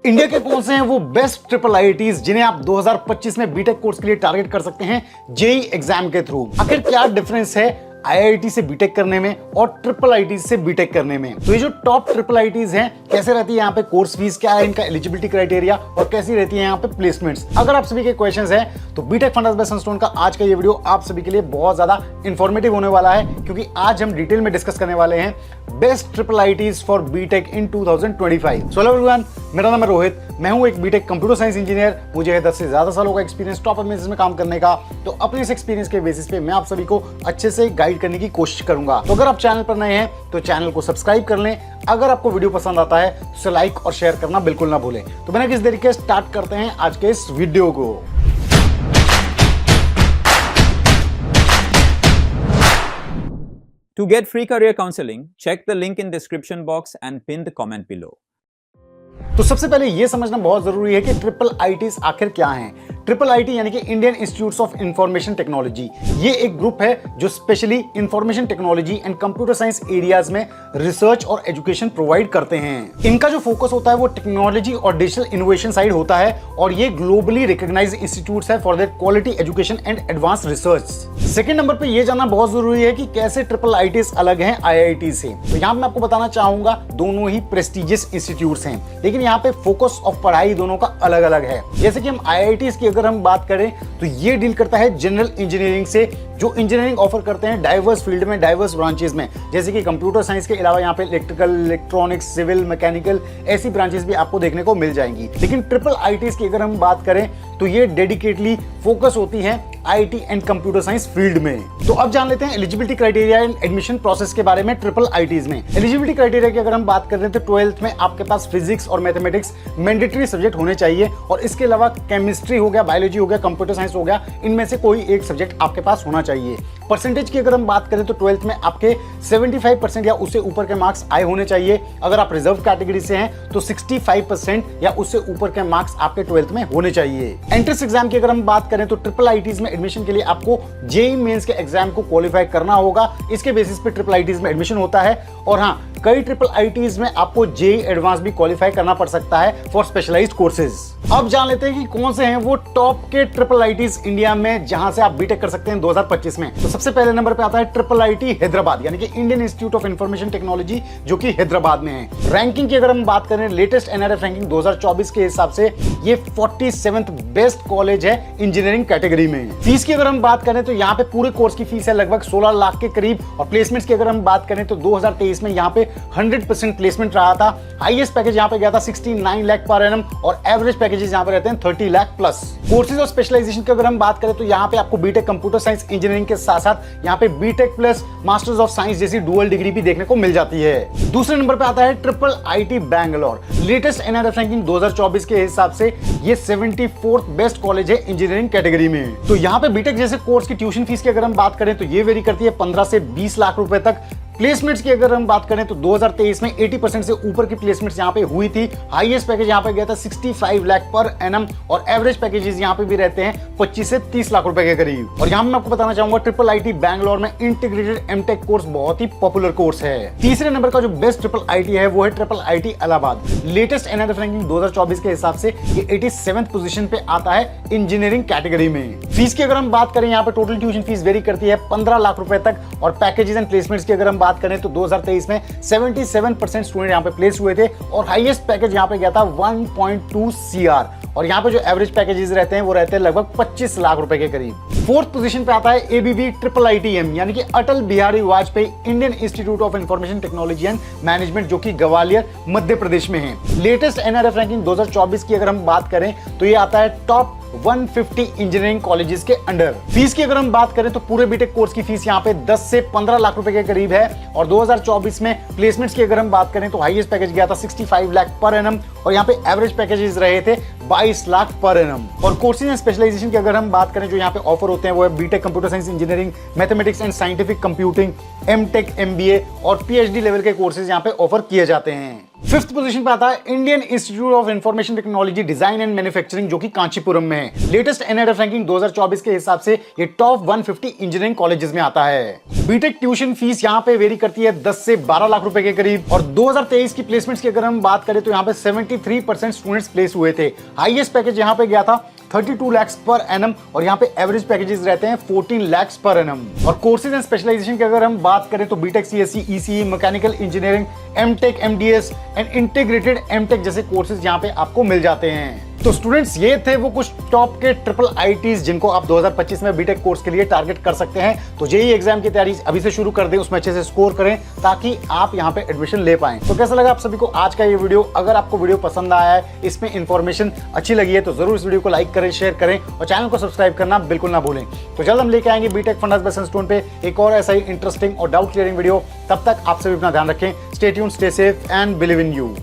India के कौन से हैं वो बेस्ट ट्रिपल आईआईटीज जिन्हें आप 2025 में बीटेक कोर्स के लिए टारगेट कर सकते हैं जेईई एग्जाम के थ्रू। आखिर क्या डिफरेंस है आईआईटी से बीटेक करने में और ट्रिपल आईटी से बीटेक करने में? तो ये जो टॉप ट्रिपल आईटीज हैं, कैसे रहती है यहाँ पे कोर्स फीस, क्या है इनका एलिजिबिलिटी क्राइटेरिया और कैसी रहती है यहाँ पे प्लेसमेंट्स? अगर आप सभी के क्वेश्चंस हैं तो बीटेक फंडास बाय सनस्टोन का आज का ये वीडियो आप सभी के लिए बहुत ज्यादा इंफॉर्मेटिव होने वाला है, क्योंकि आज हम डिटेल में डिस्कस करने वाले हैं best triple ITs for B Tech in 2025। So hello everyone, मेरा नाम है रोहित, मैं हूं एक बीटेक कंप्यूटर साइंस इंजीनियर। मुझे है 10 से ज्यादा सालों का एक्सपीरियंस टॉप एमएनसीज में काम करने का। तो अपने इस एक्सपीरियंस के बेसिस पे मैं आप सभी को अच्छे से गाइड करने की कोशिश करूंगा। तो अगर आप चैनल पर नए हैं तो चैनल को सब्सक्राइब कर लें। अगर आपको वीडियो पसंद आता है तो उसे लाइक और शेयर करना बिल्कुल ना भूलें। तो बिना किसी देरी के स्टार्ट करते हैं आज के इस वीडियो को। To get free career counseling, check the link in description box and pin the comment below. तो सबसे पहले यह समझना बहुत जरूरी है कि ट्रिपल आईटीज आखिर क्या हैं। ट्रिपल आईटी यानी कि Indian institutes of Information technology, ये एक ग्रुप है जो specially information Technology and computer science areas में रिसर्च और एजुकेशन प्रोवाइड करते हैं। इनका जो फोकस होता है वो टेक्नोलॉजी और डिजिटल इनोवेशन साइड होता है, और ये ग्लोबली रिकॉग्नाइज्ड इंस्टीट्यूट्स है for their quality education and advance research. Second number पे ये जानना बहुत जरूरी है कि कैसे ट्रिपल आईटीज अलग हैं आईआईटी से। तो यहाँ मैं आपको बताना चाहूंगा दोनों ही प्रेस्टिजियस इंस्टीट्यूट्स हैं, लेकिन यहाँ पे फोकस ऑफ पढ़ाई दोनों का अलग अलग है। जैसे कि हम आईआईटीज की अगर हम बात करें तो ये डील करता है जनरल इंजीनियरिंग से, जो इंजीनियरिंग ऑफर करते हैं डाइवर्स फील्ड में, डाइवर्स ब्रांचेस में, जैसे कि कंप्यूटर साइंस के अलावा यहाँ पे इलेक्ट्रिकल, इलेक्ट्रॉनिक्स, सिविल, मैकेनिकल, ऐसी ब्रांचेस भी आपको देखने को मिल जाएंगी। लेकिन ट्रिपल आईटीज की अगर हम बात करें तो ये डेडिकेटली फोकस होती है IT and computer science field में। तो अब जान लेते हैं eligibility criteria and admission process के बारे में ट्रिपल आईटीज में। एलिजिबिलिटी क्राइटेरिया की अगर हम बात कर रहे हैं तो 12th में आपके पास फिजिक्स और मैथमेटिक्स मैंडेटरी सब्जेक्ट होने चाहिए, और इसके अलावा केमिस्ट्री हो गया, बायोलॉजी हो गया, कंप्यूटर साइंस हो गया, इनमें से कोई एक सब्जेक्ट आपके पास होना चाहिए। परसेंटेज की अगर हम बात करें तो 12th में आपके 75% या उससे ऊपर के मार्क्स आए होने चाहिए। अगर आप रिजर्व कैटेगरी से हैं तो 65% या उससे ऊपर के मार्क्स आपके 12th में होने चाहिए। एंट्रेंस एग्जाम की अगर हम बात करें तो ट्रिपल आईटीज में एडमिशन के लिए आपको जेईई मेंस के एग्जाम को क्वालिफाई करना होगा। इसके बेसिस पे ट्रिपल आईटीज में एडमिशन होता है, और हाँ, कई ट्रिपल आईटीज में आपको जेईई एडवांस भी क्वालिफाई करना पड़ सकता है फॉर स्पेशलाइज्ड कोर्सेज। अब जान लेते हैं कि कौन से हैं वो टॉप के ट्रिपल आईटीज इंडिया में जहां से आप बीटेक कर सकते हैं 2025 में। तो सबसे पहले नंबर पे आता है ट्रिपल आईटी हैदराबाद, यानी कि Indian Institute of Information technology, जो कि हैदराबाद में है। रैंकिंग की अगर हम बात करें लेटेस्ट एनआरएफ रैंकिंग 2024 के हिसाब से ये 47th बेस्ट कॉलेज है इंजीनियरिंग कैटेगरी में। फीस की अगर हम बात करें तो यहाँ पे पूरे कोर्स की फीस है लगभग 16 लाख के करीब, और प्लेसमेंट्स की अगर हम बात करें तो 2023 में यहाँ पे 100% प्लेसमेंट रहा था। हाईएस्ट पैकेज यहाँ पे गया था 69 लाख पर एनम, और एवरेज पैकेजेस यहाँ पे रहते हैं 30 लाख प्लस। कोर्सेज और स्पेशलाइजेशन की अगर हम बात करें तो यहाँ पे आपको बीटेक कंप्यूटर साइंस इंजीनियरिंग के साथ साथ यहाँ पे B Tech plus masters of science जैसी डुअल डिग्री भी देखने को मिल जाती है। दूसरे नंबर पे आता है triple IT Bangalore. Latest NRF ranking 2024 के हिसाब से ये 74th बेस्ट कॉलेज है इंजीनियरिंग कैटेगरी में। तो यहाँ पे बीटेक जैसे कोर्स की ट्यूशन फीस की अगर हम बात करें तो ये वेरी करती है 15 से 20 लाख रुपए तक। प्लेसमेंट्स की अगर हम बात करें तो 2023 में 80% से ऊपर की प्लेसमेंट्स यहाँ पे हुई थी। हाईएस्ट पैकेज यहाँ पे गया था 65 लाख पर एनम, और एवरेज पैकेजेस यहाँ पे भी रहते हैं 25 से 30 लाख रुपए के करीब। और यहाँ मैं आपको बताना चाहूंगा ट्रिपल आईटी बैंगलोर में इंटीग्रेटेड एमटेक कोर्स बहुत ही पॉपुलर कोर्स है। तीसरे नंबर का जो बेस्ट ट्रिपल आईटी है वो है triple IT Allahabad. Latest NRF ranking 2024 के हिसाब से ये 87th पोजीशन पे आता है इंजीनियरिंग कैटेगरी में। फीस की अगर हम बात करें यहाँ पे टोटल ट्यूशन फीस वेरी करती है 15 लाख रुपए तक, और पैकेजेस एंड प्लेसमेंट्स की अगर हम बात करें तो 2023 में 77% स्टूडेंट यहाँ पे प्लेस हुए थे, और हाईएस्ट पैकेज यहाँ पे गया था 1.2 CR, और यहाँ पे जो एवरेज पैकेजेस रहते हैं वो रहते हैं लगभग 25 लाख रुपए के करीब। फोर्थ पोजीशन पे आता है एबीवी ट्रिपल आईटीएम, यानी कि Atal Bihari Vajpayee Indian Institute of Information Technology and Management, जो कि ग्वालियर मध्य प्रदेश में है। लेटेस्ट एनआरएफ रैंकिंग 2024 की अगर हम बात करें तो ये आता है टॉप 150 इंजीनियरिंग कॉलेजेस के अंडर। फीस की अगर हम बात करें तो पूरे बीटेक कोर्स की फीस यहाँ पे 10 से 15 लाख रुपए के करीब है, और 2024 में प्लेसमेंट्स की अगर हम बात करें तो हाईएस्ट पैकेज गया था 65 लाख पर एनम, और यहाँ पे एवरेज पैकेजेस रहे थे 22 लाख पर एनम। और कोर्सेज एंड स्पेशलाइजेशन की अगर हम बात करें जो यहाँ पे ऑफर होते हैं वो है B Tech computer science engineering, mathematics and scientific computing, M Tech, MBA और पीएचडी लेवल के कोर्सेज यहाँ पे ऑफर किए जाते हैं। फिफ्थ पोजीशन पे आता है Indian Institute of Information technology design and manufacturing, जो कि कांचीपुरम में है। लेटेस्ट एनआरएफ रैंकिंग 2024 के हिसाब से ये टॉप 150 इंजीनियरिंग कॉलेजेस में आता है। बीटेक ट्यूशन फीस यहाँ पे वेरी करती है 10 से 12 लाख रुपए के करीब, और 2023 की प्लेसमेंट्स की अगर हम बात करें तो यहाँ पे 93% स्टूडेंट्स प्लेस हुए थे। हाईएस्ट पैकेज यहाँ पे गया था 32 lakhs पर एनम और यहाँ पे एवरेज पैकेजेस रहते हैं 14 lakhs पर एनम। और कोर्सेज एंड स्पेशलाइजेशन की अगर हम बात करें तो B Tech, CSC, ECE, mechanical engineering, M Tech, MDS and integrated M Tech जैसे कोर्सेज यहाँ पे आपको मिल जाते हैं। तो स्टूडेंट्स ये थे वो कुछ टॉप के ट्रिपल आईटीज जिनको आप 2025 में बीटेक कोर्स के लिए टारगेट कर सकते हैं। तो जेईई एग्जाम की तैयारी अभी से शुरू कर दें, उसमें अच्छे से स्कोर करें ताकि आप यहाँ पे एडमिशन ले पाएं। तो कैसा लगा आप सभी को आज का ये वीडियो? अगर आपको वीडियो पसंद आया है, इसमें इंफॉर्मेशन अच्छी लगी है तो जरूर इस वीडियो को लाइक करें, शेयर करें और चैनल को सब्सक्राइब करना बिल्कुल ना भूलें। तो जल्द हम लेके आएंगे बीटेक फंडास बेस स्टोन पे एक और ऐसा ही इंटरेस्टिंग और डाउट क्लियरिंग वीडियो। तब तक आप सभी अपना ध्यान रखें। Stay tuned, stay safe and believe in you.